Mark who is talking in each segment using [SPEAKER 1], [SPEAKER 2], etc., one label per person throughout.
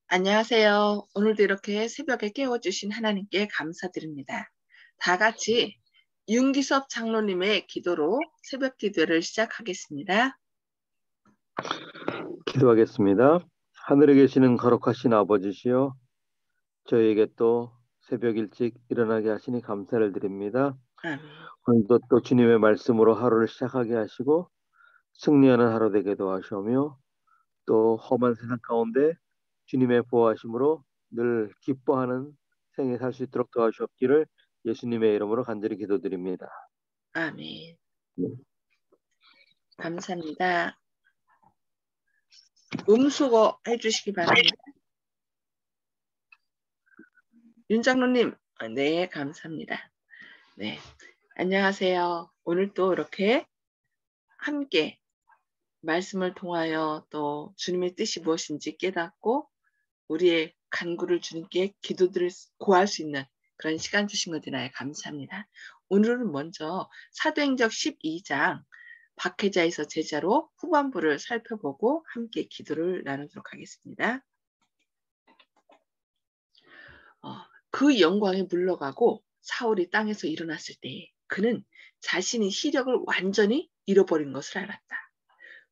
[SPEAKER 1] 안녕하세요. 오늘도 이렇게 새벽에 깨워주신 하나님께 감사드립니다. 다 같이 윤기섭 장로님의 기도로 새벽 기도를 시작하겠습니다.
[SPEAKER 2] 기도하겠습니다. 하늘에 계시는 거룩하신 아버지시여, 저희에게 또 새벽 일찍 일어나게 하시니 감사를 드립니다.
[SPEAKER 1] 아멘.
[SPEAKER 2] 오늘도 또 주님의 말씀으로 하루를 시작하게 하시고 승리하는 하루 되게 도와주시며, 또 험한 세상 가운데 주님의 보호하심으로 늘 기뻐하는 생애 살 수 있도록 도와주옵기를 예수님의 이름으로 간절히 기도드립니다.
[SPEAKER 1] 아멘.
[SPEAKER 2] 네.
[SPEAKER 1] 감사합니다. 음수거 해주시기 바랍니다. 윤 장로님, 네, 감사합니다. 네, 안녕하세요. 오늘 또 이렇게 함께 말씀을 통하여 또 주님의 뜻이 무엇인지 깨닫고 우리의 간구를 주님께 기도들을 구할 수 있는 그런 시간 주신 것 대하여 감사합니다. 오늘은 먼저 사도행적 12장 박해자에서 제자로 후반부를 살펴보고 함께 기도를 나누도록 하겠습니다. 그 영광이 물러가고 사울이 땅에서 일어났을 때 그는 자신의 시력을 완전히 잃어버린 것을 알았다.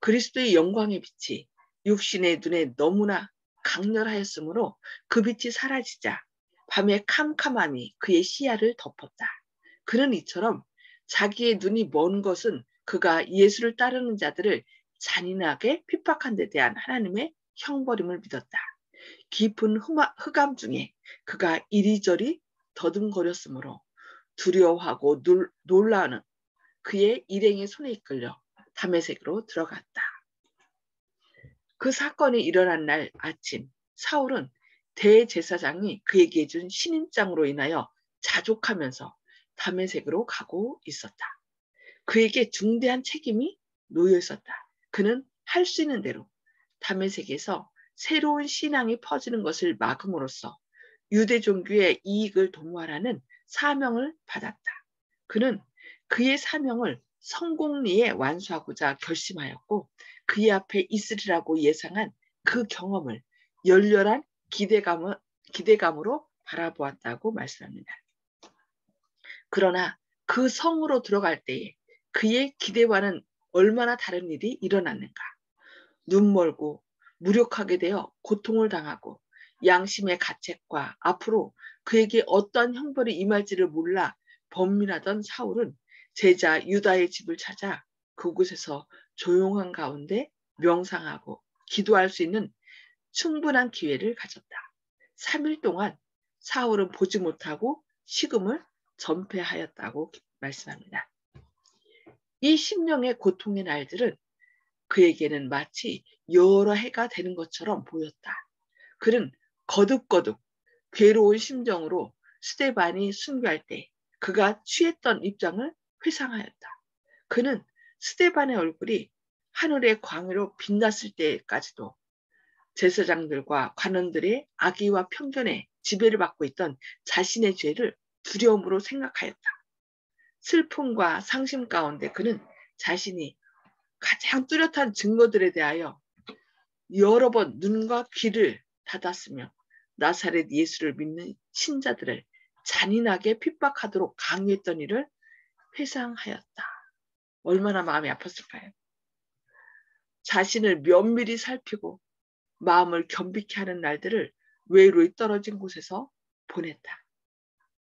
[SPEAKER 1] 그리스도의 영광의 빛이 육신의 눈에 너무나 강렬하였으므로 그 빛이 사라지자 밤의 캄캄함이 그의 시야를 덮었다. 그는 이처럼 자기의 눈이 먼 것은 그가 예수를 따르는 자들을 잔인하게 핍박한 데 대한 하나님의 형벌임을 믿었다. 깊은 흑암 중에 그가 이리저리 더듬거렸으므로 두려워하고 놀라는 그의 일행의 손에 이끌려 다메섹으로 들어갔다. 그 사건이 일어난 날 아침 사울은 대제사장이 그에게 해준 신임장으로 인하여 자족하면서 다메섹으로 가고 있었다. 그에게 중대한 책임이 놓여 있었다. 그는 할 수 있는 대로 다메섹에서 새로운 신앙이 퍼지는 것을 막음으로써 유대 종교의 이익을 도모하라는 사명을 받았다. 그는 그의 사명을 성공리에 완수하고자 결심하였고 그의 앞에 있으리라고 예상한 그 경험을 열렬한 기대감으로 바라보았다고 말씀합니다. 그러나 그 성으로 들어갈 때에 그의 기대와는 얼마나 다른 일이 일어났는가. 눈멀고 무력하게 되어 고통을 당하고 양심의 가책과 앞으로 그에게 어떠한 형벌이 임할지를 몰라 번민하던 사울은 제자 유다의 집을 찾아 그곳에서 조용한 가운데 명상하고 기도할 수 있는 충분한 기회를 가졌다. 3일 동안 사울은 보지 못하고 식음을 전폐하였다고 말씀합니다. 이 심령의 고통의 날들은 그에게는 마치 여러 해가 되는 것처럼 보였다. 그는 거듭거듭 괴로운 심정으로 스데반이 순교할 때 그가 취했던 입장을 회상하였다. 그는 스데반의 얼굴이 하늘의 광으로 빛났을 때까지도 제사장들과 관원들의 악의와 편견에 지배를 받고 있던 자신의 죄를 두려움으로 생각하였다. 슬픔과 상심 가운데 그는 자신이 가장 뚜렷한 증거들에 대하여 여러 번 눈과 귀를 닫았으며 나사렛 예수를 믿는 신자들을 잔인하게 핍박하도록 강요했던 일을 회상하였다. 얼마나 마음이 아팠을까요? 자신을 면밀히 살피고 마음을 겸비케 하는 날들을 외로이 떨어진 곳에서 보냈다.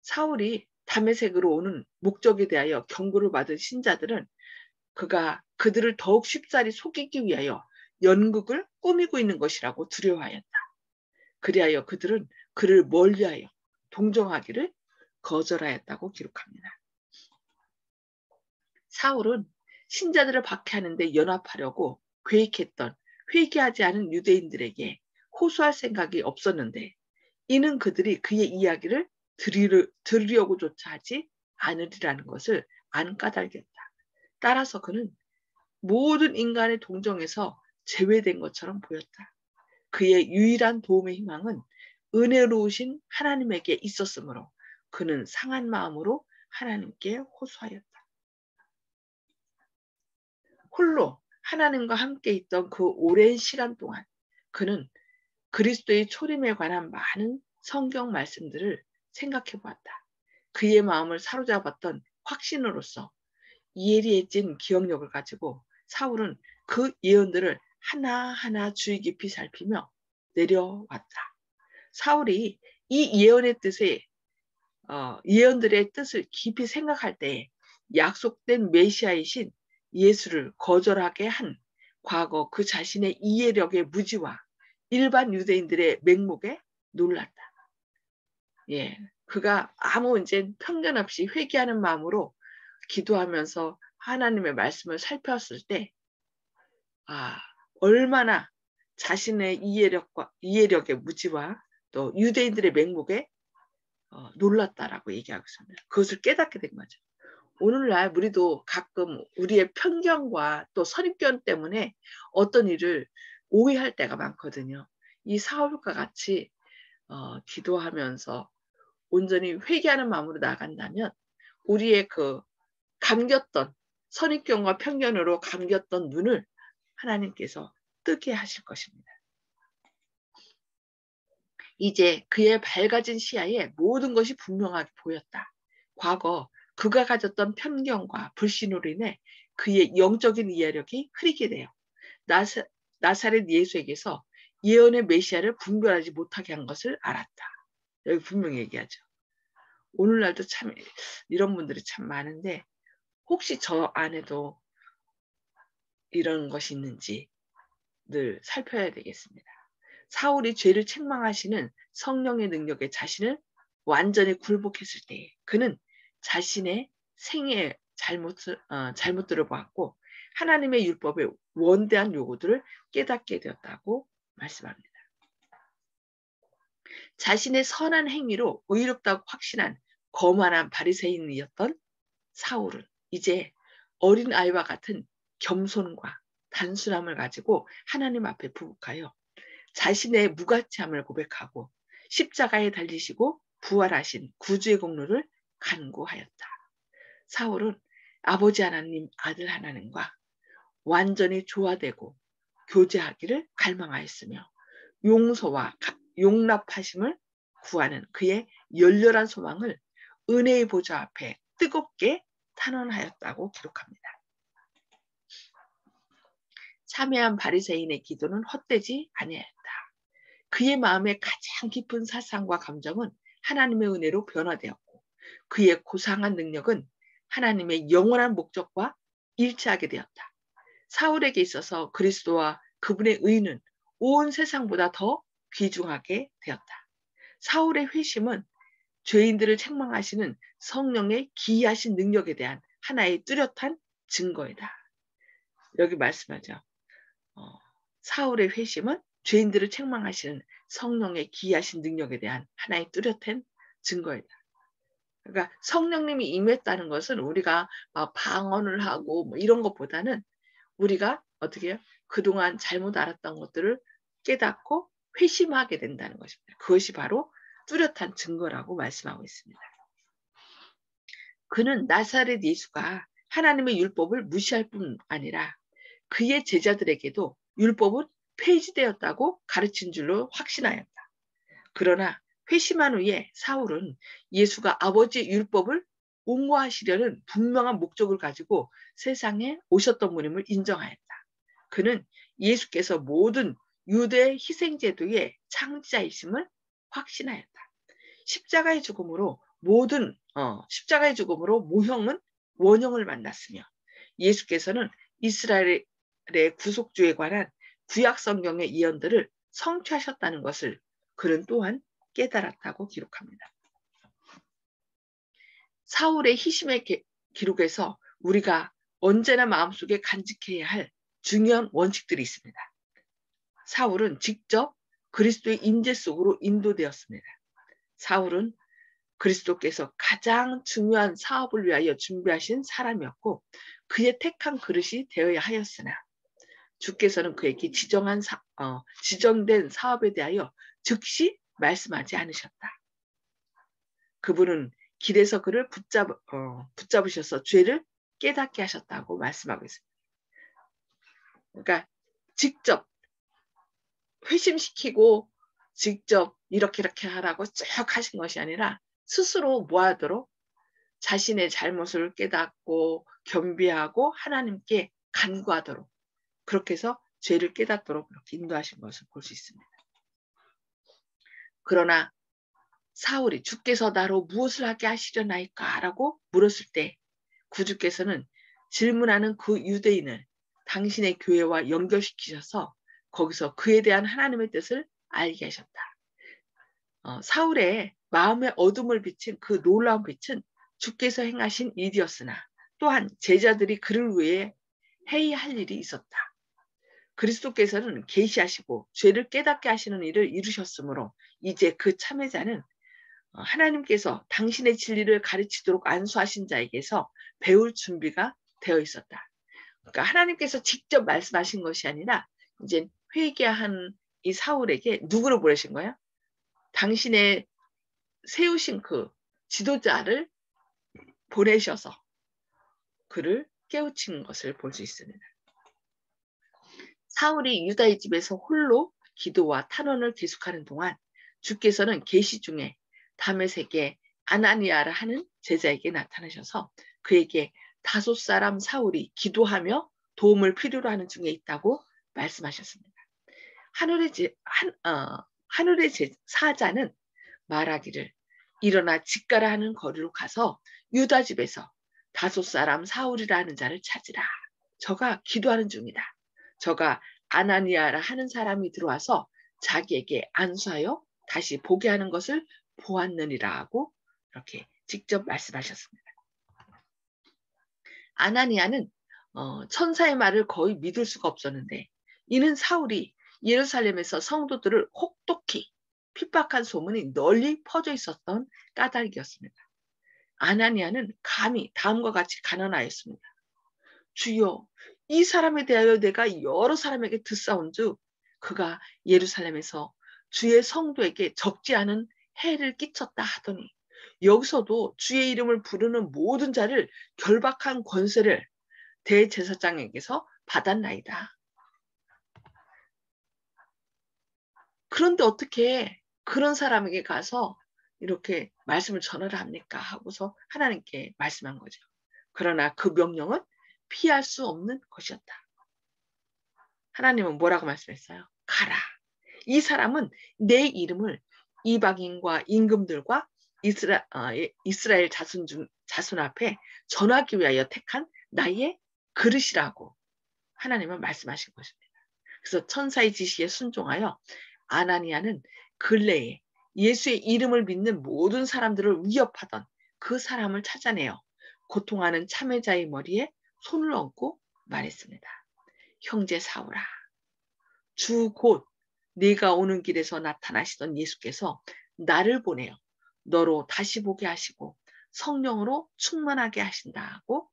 [SPEAKER 1] 사울이 다메섹으로 오는 목적에 대하여 경고를 받은 신자들은 그가 그들을 더욱 쉽사리 속이기 위하여 연극을 꾸미고 있는 것이라고 두려워하였다. 그리하여 그들은 그를 멀리하여 동정하기를 거절하였다고 기록합니다. 사울은 신자들을 박해하는 데 연합하려고 계획했던 회개하지 않은 유대인들에게 호소할 생각이 없었는데 이는 그들이 그의 이야기를 들으려고조차 하지 않으리라는 것을 안 까닭이었다. 따라서 그는 모든 인간의 동정에서 제외된 것처럼 보였다. 그의 유일한 도움의 희망은 은혜로우신 하나님에게 있었으므로 그는 상한 마음으로 하나님께 호소하였다. 홀로 하나님과 함께 있던 그 오랜 시간 동안 그는 그리스도의 초림에 관한 많은 성경 말씀들을 생각해 보았다. 그의 마음을 사로잡았던 확신으로서 이해리해진 기억력을 가지고 사울은 그 예언들을 하나하나 주의 깊이 살피며 내려왔다. 사울이 이 예언들의 뜻을 깊이 생각할 때에 약속된 메시아이신 예수를 거절하게 한 과거 그 자신의 이해력의 무지와 일반 유대인들의 맹목에 놀랐다. 예, 그가 아무 이제 편견 없이 회개하는 마음으로 기도하면서 하나님의 말씀을 살폈을 때, 얼마나 자신의 이해력의 무지와 또 유대인들의 맹목에 놀랐다라고 얘기하고 있습니다. 그것을 깨닫게 된 거죠. 오늘날 우리도 가끔 우리의 편견과 또 선입견 때문에 어떤 일을 오해할 때가 많거든요. 이 사울과 같이 기도하면서 온전히 회개하는 마음으로 나간다면 우리의 그 감겼던 선입견과 편견으로 감겼던 눈을 하나님께서 뜨게 하실 것입니다. 이제 그의 밝아진 시야에 모든 것이 분명하게 보였다. 과거 그가 가졌던 편견과 불신으로 인해 그의 영적인 이해력이 흐리게 돼요. 나사렛 예수에게서 예언의 메시아를 분별하지 못하게 한 것을 알았다. 여기 분명히 얘기하죠. 오늘날도 참 이런 분들이 참 많은데 혹시 저 안에도 이런 것이 있는지 늘 살펴야 되겠습니다. 사울이 죄를 책망하시는 성령의 능력에 자신을 완전히 굴복했을 때 그는 자신의 생애의 잘못들을 보았고 하나님의 율법의 원대한 요구들을 깨닫게 되었다고 말씀합니다. 자신의 선한 행위로 의롭다고 확신한 거만한 바리새인이었던 사울은 이제 어린아이와 같은 겸손과 단순함을 가지고 하나님 앞에 부복하여 자신의 무가치함을 고백하고 십자가에 달리시고 부활하신 구주의 공로를 간구하였다. 사울은 아버지 하나님, 아들 하나님과 완전히 조화되고 교제하기를 갈망하였으며 용서와 용납하심을 구하는 그의 열렬한 소망을 은혜의 보좌 앞에 뜨겁게 탄원하였다고 기록합니다. 참회한 바리새인의 기도는 헛되지 아니하였다. 그의 마음의 가장 깊은 사상과 감정은 하나님의 은혜로 변화되었고 그의 고상한 능력은 하나님의 영원한 목적과 일치하게 되었다. 사울에게 있어서 그리스도와 그분의 의는 온 세상보다 더 귀중하게 되었다. 사울의 회심은 죄인들을 책망하시는 성령의 기이하신 능력에 대한 하나의 뚜렷한 증거이다. 여기 말씀하죠. 사울의 회심은 죄인들을 책망하시는 성령의 기이하신 능력에 대한 하나의 뚜렷한 증거이다. 그러니까 성령님이 임했다는 것은 우리가 방언을 하고 뭐 이런 것보다는 우리가 어떻게 해요? 그동안 잘못 알았던 것들을 깨닫고 회심하게 된다는 것입니다. 그것이 바로 뚜렷한 증거라고 말씀하고 있습니다. 그는 나사렛 예수가 하나님의 율법을 무시할 뿐 아니라 그의 제자들에게도 율법은 폐지되었다고 가르친 줄로 확신하였다. 그러나 회심한 후에 사울은 예수가 아버지의 율법을 옹호하시려는 분명한 목적을 가지고 세상에 오셨던 분임을 인정하였다. 그는 예수께서 모든 유대 희생제도의 창시자이심을 확신하였다. 십자가의 죽음으로 모형은 원형을 만났으며 예수께서는 이스라엘의 구속주에 관한 구약 성경의 예언들을 성취하셨다는 것을 그는 또한 깨달았다고 기록합니다. 사울의 희심의 기록에서 우리가 언제나 마음속에 간직해야 할 중요한 원칙들이 있습니다. 사울은 직접 그리스도의 임재 속으로 인도되었습니다. 사울은 그리스도께서 가장 중요한 사업을 위하여 준비하신 사람이었고 그의 택한 그릇이 되어야 하였으나 주께서는 그에게 지정된 사업에 대하여 즉시 말씀하지 않으셨다. 그분은 길에서 그를 붙잡으셔서 죄를 깨닫게 하셨다고 말씀하고 있습니다. 그러니까 직접 회심시키고 직접 이렇게 하라고 쭉 하신 것이 아니라 스스로 뭐하도록 자신의 잘못을 깨닫고 겸비하고 하나님께 간구하도록 그렇게 해서 죄를 깨닫도록 그렇게 인도하신 것을 볼 수 있습니다. 그러나 사울이 주께서 나로 무엇을 하게 하시려나이까? 라고 물었을 때 구주께서는 질문하는 그 유대인을 당신의 교회와 연결시키셔서 거기서 그에 대한 하나님의 뜻을 알게 하셨다. 사울의 마음의 어둠을 비친 그 놀라운 빛은 주께서 행하신 일이었으나 또한 제자들이 그를 위해 해야 할 일이 있었다. 그리스도께서는 계시하시고 죄를 깨닫게 하시는 일을 이루셨으므로 이제 그 참여자는 하나님께서 당신의 진리를 가르치도록 안수하신 자에게서 배울 준비가 되어 있었다. 그러니까 하나님께서 직접 말씀하신 것이 아니라 이제 회개한 이 사울에게 누구를 보내신 거예요? 당신의 세우신 그 지도자를 보내셔서 그를 깨우친 것을 볼 수 있습니다. 사울이 유다의 집에서 홀로 기도와 탄원을 계속하는 동안 주께서는 계시 중에 다메섹의 아나니아라 하는 제자에게 나타나셔서 그에게 다섯 사람 사울이 기도하며 도움을 필요로 하는 중에 있다고 말씀하셨습니다. 하늘의 사자는 말하기를 일어나 집 가라 하는 거리로 가서 유다 집에서 다섯 사람 사울이라 하는 자를 찾으라. 저가 기도하는 중이다. 저가 아나니아라 하는 사람이 들어와서 자기에게 안수하여 다시 보게 하는 것을 보았느니라 하고 이렇게 직접 말씀하셨습니다. 아나니아는 천사의 말을 거의 믿을 수가 없었는데 이는 사울이 예루살렘에서 성도들을 혹독히 핍박한 소문이 널리 퍼져 있었던 까닭이었습니다. 아나니아는 감히 다음과 같이 간언하였습니다. 주여, 이 사람에 대하여 내가 여러 사람에게 듣사온즉 그가 예루살렘에서 주의 성도에게 적지 않은 해를 끼쳤다 하더니 여기서도 주의 이름을 부르는 모든 자를 결박한 권세를 대제사장에게서 받았나이다. 그런데 어떻게 그런 사람에게 가서 이렇게 말씀을 전하라 합니까? 하고서 하나님께 말씀한 거죠. 그러나 그 명령은 피할 수 없는 것이었다. 하나님은 뭐라고 말씀했어요? 가라. 이 사람은 내 이름을 이방인과 임금들과 이스라엘 자손 앞에 전하기 위하여 택한 나의 그릇이라고 하나님은 말씀하신 것입니다. 그래서 천사의 지시에 순종하여 아나니아는 근래에 예수의 이름을 믿는 모든 사람들을 위협하던 그 사람을 찾아내어 고통하는 참회자의 머리에 손을 얹고 말했습니다. 형제 사울아, 주 곧 네가 오는 길에서 나타나시던 예수께서 나를 보내어 너로 다시 보게 하시고 성령으로 충만하게 하신다고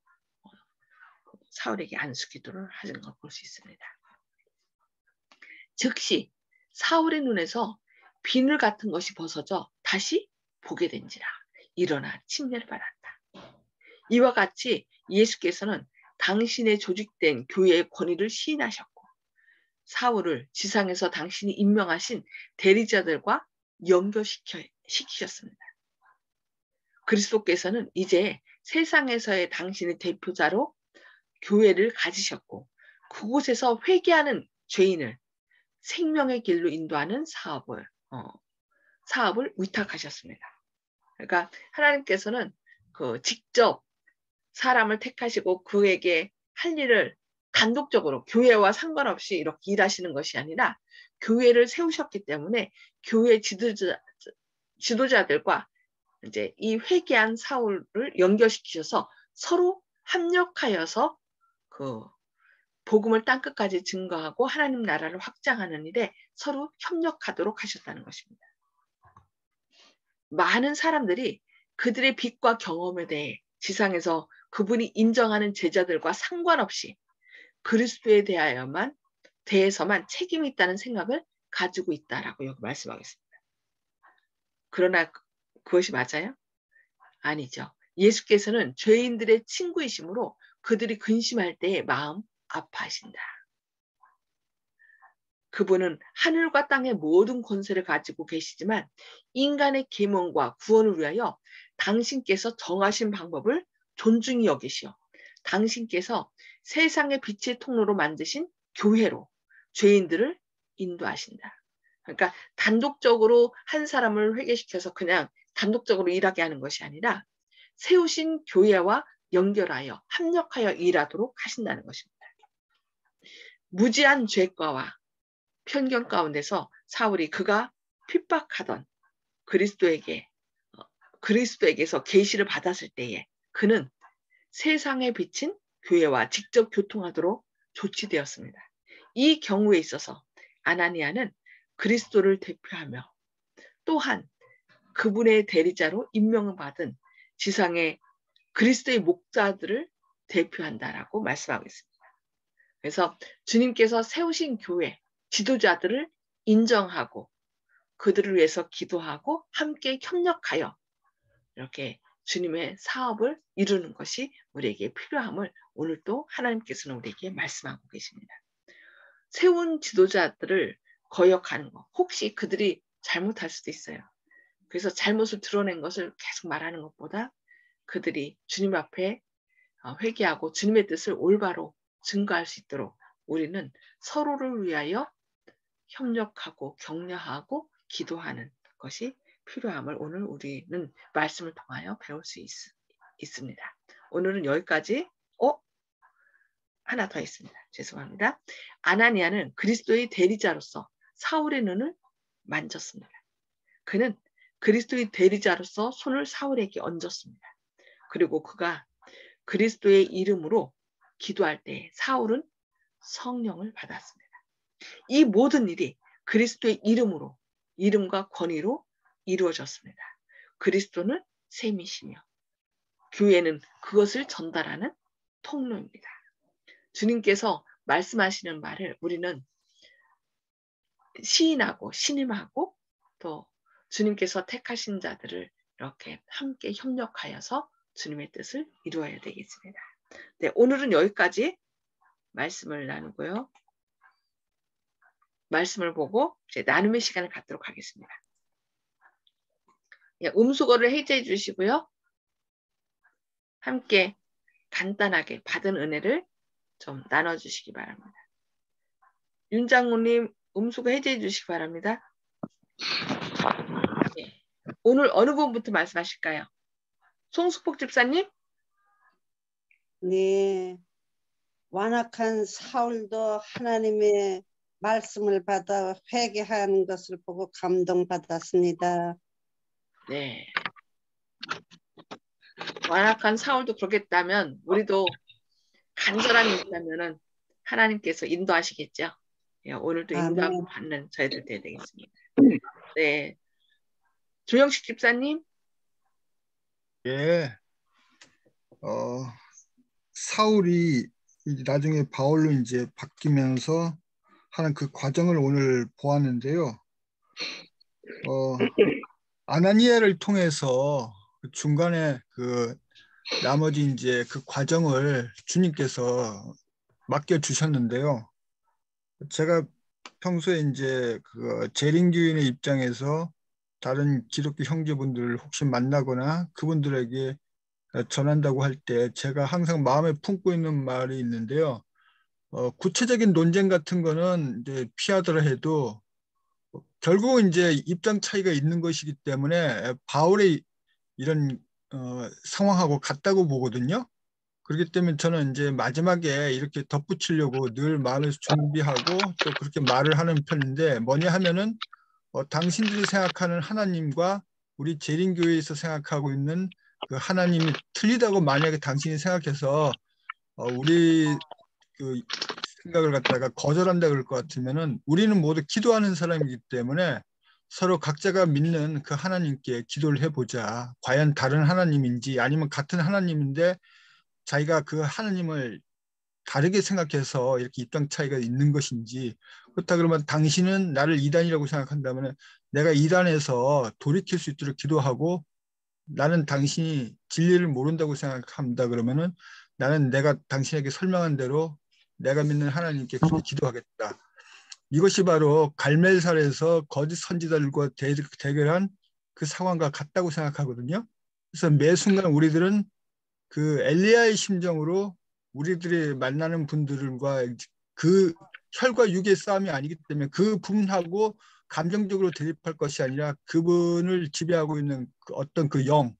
[SPEAKER 1] 사울에게 안수기도를 하는 걸 볼 수 있습니다. 즉시 사울의 눈에서 비늘 같은 것이 벗어져 다시 보게 된지라 일어나 침례를 받았다. 이와 같이 예수께서는 당신의 조직된 교회의 권위를 시인하셨고 사울을 지상에서 당신이 임명하신 대리자들과 연결시키셨습니다. 그리스도께서는 이제 세상에서의 당신의 대표자로 교회를 가지셨고 그곳에서 회개하는 죄인을 생명의 길로 인도하는 사업을 위탁하셨습니다. 그러니까 하나님께서는 직접 사람을 택하시고 그에게 할 일을 단독적으로 교회와 상관없이 이렇게 일하시는 것이 아니라 교회를 세우셨기 때문에 교회 지도자들과 이제 이 회개한 사울을 연결시키셔서 서로 합력하여서 그 복음을 땅끝까지 증거하고 하나님 나라를 확장하는 일에 서로 협력하도록 하셨다는 것입니다. 많은 사람들이 그들의 빛과 경험에 대해 지상에서 그분이 인정하는 제자들과 상관없이 그리스도에 대해서만 책임이 있다는 생각을 가지고 있다라고 여기 말씀하겠습니다. 그러나 그것이 맞아요? 아니죠. 예수께서는 죄인들의 친구이시므로 그들이 근심할 때에 마음 아파하신다. 그분은 하늘과 땅의 모든 권세를 가지고 계시지만 인간의 계명과 구원을 위하여 당신께서 정하신 방법을 존중히 여기시어 당신께서 세상의 빛의 통로로 만드신 교회로 죄인들을 인도하신다. 그러니까 단독적으로 한 사람을 회개시켜서 그냥 단독적으로 일하게 하는 것이 아니라 세우신 교회와 연결하여 합력하여 일하도록 하신다는 것입니다. 무지한 죄과와 편견 가운데서 사울이 그가 핍박하던 그리스도에게서 계시를 받았을 때에 그는 세상에 비친 교회와 직접 교통하도록 조치되었습니다. 이 경우에 있어서 아나니아는 그리스도를 대표하며 또한 그분의 대리자로 임명을 받은 지상의 그리스도의 목자들을 대표한다라고 말씀하고 있습니다. 그래서 주님께서 세우신 교회, 지도자들을 인정하고 그들을 위해서 기도하고 함께 협력하여 이렇게 주님의 사업을 이루는 것이 우리에게 필요함을 오늘 또 하나님께서는 우리에게 말씀하고 계십니다. 세운 지도자들을 거역하는 것, 혹시 그들이 잘못할 수도 있어요. 그래서 잘못을 드러낸 것을 계속 말하는 것보다 그들이 주님 앞에 회개하고 주님의 뜻을 올바로 증거할 수 있도록 우리는 서로를 위하여 협력하고 격려하고 기도하는 것이 필요함을 오늘 우리는 말씀을 통하여 배울 수 있습니다. 오늘은 여기까지. 하나 더 있습니다. 죄송합니다. 아나니아는 그리스도의 대리자로서 사울의 눈을 만졌습니다. 그는 그리스도의 대리자로서 손을 사울에게 얹었습니다. 그리고 그가 그리스도의 이름으로 기도할 때 사울은 성령을 받았습니다. 이 모든 일이 그리스도의 이름으로, 이름과 권위로 이루어졌습니다. 그리스도는 셈이시며 교회는 그것을 전달하는 통로입니다. 주님께서 말씀하시는 말을 우리는 시인하고 신임하고 또 주님께서 택하신 자들을 이렇게 함께 협력하여서 주님의 뜻을 이루어야 되겠습니다. 네, 오늘은 여기까지 말씀을 나누고요. 말씀을 보고 이제 나눔의 시간을 갖도록 하겠습니다. 음수거를 해제해 주시고요. 함께 간단하게 받은 은혜를 좀 나눠주시기 바랍니다. 윤 장로님 음수거 해제해 주시기 바랍니다. 네. 오늘 어느 부분부터 말씀하실까요? 송숙복 집사님?
[SPEAKER 3] 네. 완악한 사울도 하나님의 말씀을 받아 회개하는 것을 보고 감동받았습니다.
[SPEAKER 1] 네. 완악한 사울도 그렇겠다면 우리도 간절함이 있다면은 하나님께서 인도하시겠죠. 예, 오늘도 인도함을 받는 저희들 되어야 되겠습니다. 네. 조영식 집사님?
[SPEAKER 4] 예. 사울이 나중에 바울로 이제 바뀌면서 하는 그 과정을 오늘 보았는데요. 아나니아를 통해서 중간에 그 나머지 이제 그 과정을 주님께서 맡겨 주셨는데요. 제가 평소에 이제 그 재림교인의 입장에서 다른 기독교 형제분들을 혹시 만나거나 그분들에게 전한다고 할 때 제가 항상 마음에 품고 있는 말이 있는데요. 구체적인 논쟁 같은 거는 이제 피하더라 해도 결국은 이제 입장 차이가 있는 것이기 때문에 바울의 이런 상황하고 같다고 보거든요. 그렇기 때문에 저는 이제 마지막에 이렇게 덧붙이려고 늘 마음에서 준비하고 또 그렇게 말을 하는 편인데 뭐냐 하면은 당신들이 생각하는 하나님과 우리 재림교회에서 생각하고 있는 그 하나님이 틀리다고 만약에 당신이 생각해서 우리 그 생각을 갖다가 거절한다 그럴 것 같으면은 우리는 모두 기도하는 사람이기 때문에 서로 각자가 믿는 그 하나님께 기도를 해보자. 과연 다른 하나님인지 아니면 같은 하나님인데 자기가 그 하나님을 다르게 생각해서 이렇게 입장 차이가 있는 것인지 그렇다 그러면 당신은 나를 이단이라고 생각한다면 내가 이단에서 돌이킬 수 있도록 기도하고 나는 당신이 진리를 모른다고 생각한다 그러면은 나는 내가 당신에게 설명한 대로 내가 믿는 하나님께 그렇게 기도하겠다. 이것이 바로 갈멜살에서 거짓 선지자들과 대결한 그 상황과 같다고 생각하거든요. 그래서 매 순간 우리들은 그 엘리야의 심정으로 우리들이 만나는 분들과 그 혈과 육의 싸움이 아니기 때문에 그 분하고 감정적으로 대립할 것이 아니라 그분을 지배하고 있는 그 어떤 그 영,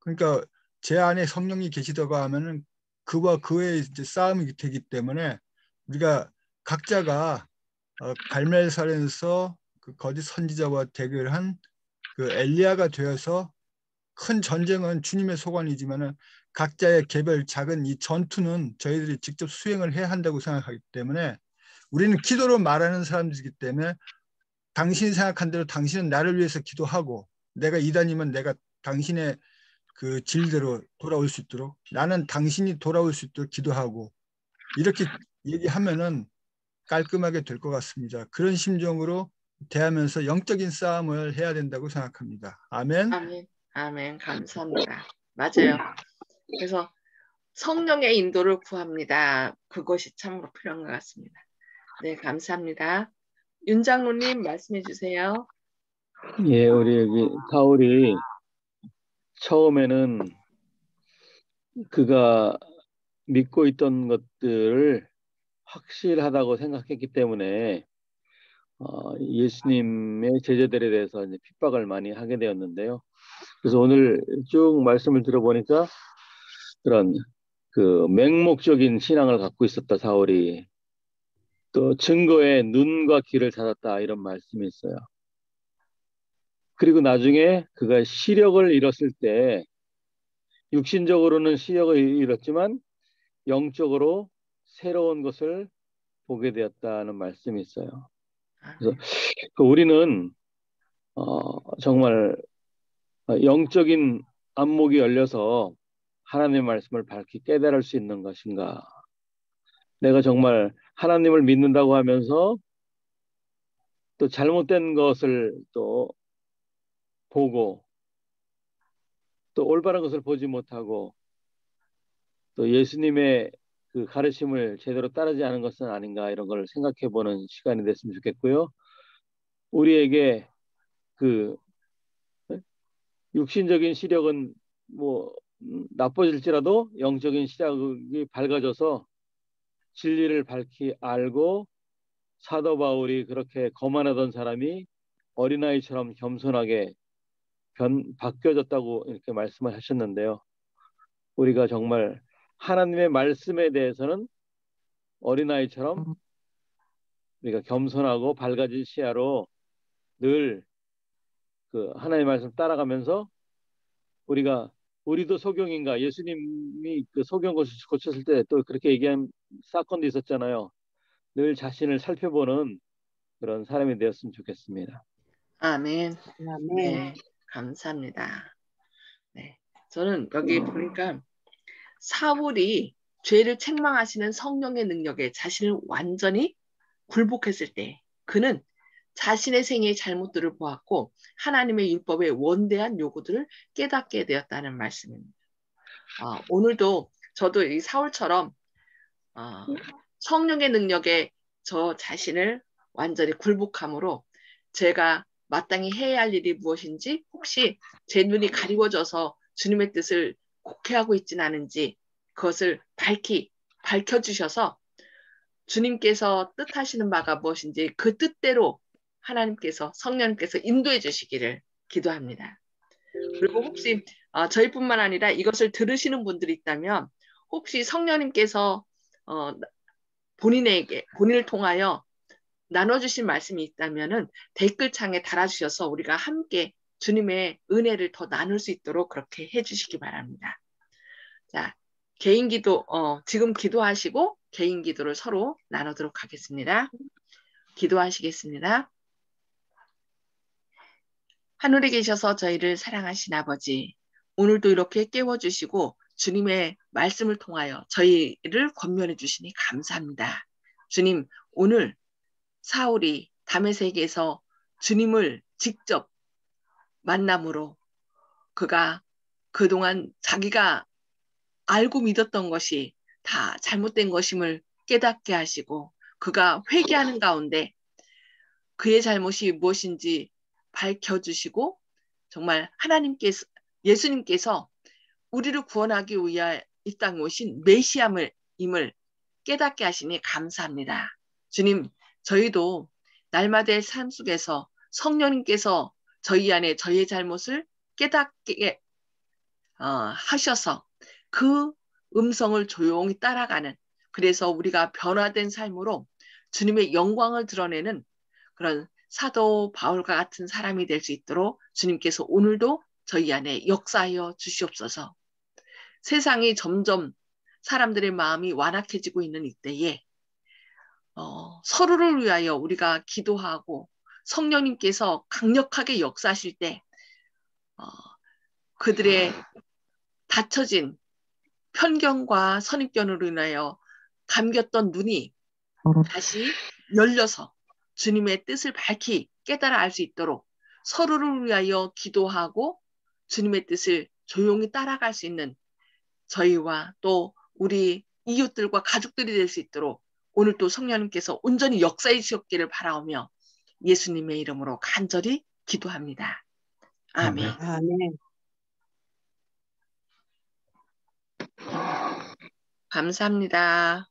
[SPEAKER 4] 그러니까 제 안에 성령이 계시다고 하면은 그와 그의 이제 싸움이 되기 때문에 우리가 각자가 갈멜산에서 그 거짓 선지자와 대결한 그 엘리야가 되어서 큰 전쟁은 주님의 소관이지만은 각자의 개별 작은 이 전투는 저희들이 직접 수행을 해야 한다고 생각하기 때문에 우리는 기도로 말하는 사람들이기 때문에 당신이 생각한 대로 당신은 나를 위해서 기도하고 내가 이단이면 내가 당신의 그 진리대로 돌아올 수 있도록 나는 당신이 돌아올 수 있도록 기도하고 이렇게 얘기하면은 깔끔하게 될 것 같습니다. 그런 심정으로 대하면서 영적인 싸움을 해야 된다고 생각합니다. 아멘.
[SPEAKER 1] 아멘. 아멘. 감사합니다. 맞아요. 그래서 성령의 인도를 구합니다. 그것이 참으로 필요한 것 같습니다. 네, 감사합니다. 윤 장로님 말씀해 주세요.
[SPEAKER 2] 예, 우리 여기 사울이 처음에는 그가 믿고 있던 것들을 확실하다고 생각했기 때문에 예수님의 제자들에 대해서 이제 핍박을 많이 하게 되었는데요. 그래서 오늘 쭉 말씀을 들어보니까 그런 그 맹목적인 신앙을 갖고 있었다 사울이, 또 증거에 눈과 귀를 닫았다 이런 말씀이 있어요. 그리고 나중에 그가 시력을 잃었을 때 육신적으로는 시력을 잃었지만 영적으로 새로운 것을 보게 되었다는 말씀이 있어요. 그래서 우리는 정말 영적인 안목이 열려서 하나님의 말씀을 밝히 깨달을 수 있는 것인가? 내가 정말 하나님을 믿는다고 하면서 또 잘못된 것을 또 보고 또 올바른 것을 보지 못하고 또 예수님의 그 가르침을 제대로 따르지 않은 것은 아닌가, 이런 걸 생각해 보는 시간이 됐으면 좋겠고요. 우리에게 그 육신적인 시력은 뭐 나빠질지라도 영적인 시력이 밝아져서 진리를 밝히 알고 사도 바울이 그렇게 거만하던 사람이 어린아이처럼 겸손하게 바뀌어졌다고 이렇게 말씀을 하셨는데요. 우리가 정말 하나님의 말씀에 대해서는 어린아이처럼 우리가 겸손하고 밝아진 시야로 늘 그 하나님의 말씀 따라가면서 우리도 소경인가, 예수님이 그 소경 고쳤을 때 또 그렇게 얘기한 사건도 있었잖아요. 늘 자신을 살펴보는 그런 사람이 되었으면 좋겠습니다.
[SPEAKER 1] 아멘.
[SPEAKER 3] 아멘.
[SPEAKER 1] 네, 감사합니다. 네, 저는 여기 보니까 사울이 죄를 책망하시는 성령의 능력에 자신을 완전히 굴복했을 때 그는 자신의 생애의 잘못들을 보았고 하나님의 율법의 원대한 요구들을 깨닫게 되었다는 말씀입니다. 오늘도 저도 이 사울처럼 성령의 능력에 저 자신을 완전히 굴복함으로 제가 마땅히 해야 할 일이 무엇인지, 혹시 제 눈이 가리워져서 주님의 뜻을 곡해하고 있지는 않은지 그것을 밝혀주셔서 주님께서 뜻하시는 바가 무엇인지 그 뜻대로 하나님께서, 성령님께서 인도해 주시기를 기도합니다. 그리고 혹시 저희뿐만 아니라 이것을 들으시는 분들이 있다면 혹시 성령님께서 본인을 통하여 나눠주신 말씀이 있다면은 댓글창에 달아주셔서 우리가 함께 주님의 은혜를 더 나눌 수 있도록 그렇게 해주시기 바랍니다. 자, 개인 기도, 지금 기도하시고 개인 기도를 서로 나누도록 하겠습니다. 기도하시겠습니다. 하늘에 계셔서 저희를 사랑하신 아버지, 오늘도 이렇게 깨워주시고 주님의 말씀을 통하여 저희를 권면해 주시니 감사합니다. 주님, 오늘 사울이 다메섹에서 주님을 직접 만남으로 그가 그동안 자기가 알고 믿었던 것이 다 잘못된 것임을 깨닫게 하시고 그가 회개하는 가운데 그의 잘못이 무엇인지 밝혀주시고 정말 하나님께서 예수님께서 우리를 구원하기 위하여 이 땅에 오신 메시아임을 깨닫게 하시니 감사합니다. 주님, 저희도 날마다의 삶 속에서 성령님께서 저희 안에 저희의 잘못을 깨닫게 하셔서 그 음성을 조용히 따라가는, 그래서 우리가 변화된 삶으로 주님의 영광을 드러내는 그런 사도 바울과 같은 사람이 될 수 있도록 주님께서 오늘도 저희 안에 역사하여 주시옵소서. 세상이 점점 사람들의 마음이 완악해지고 있는 이때에 서로를 위하여 우리가 기도하고 성령님께서 강력하게 역사하실 때 그들의 닫혀진 편견과 선입견으로 인하여 감겼던 눈이 다시 열려서 주님의 뜻을 밝히 깨달아 알 수 있도록 서로를 위하여 기도하고 주님의 뜻을 조용히 따라갈 수 있는 저희와 또 우리 이웃들과 가족들이 될 수 있도록 오늘 또 성령님께서 온전히 역사해 주셨기를 바라오며 예수님의 이름으로 간절히 기도합니다. 아멘.
[SPEAKER 3] 아멘.
[SPEAKER 1] 감사합니다.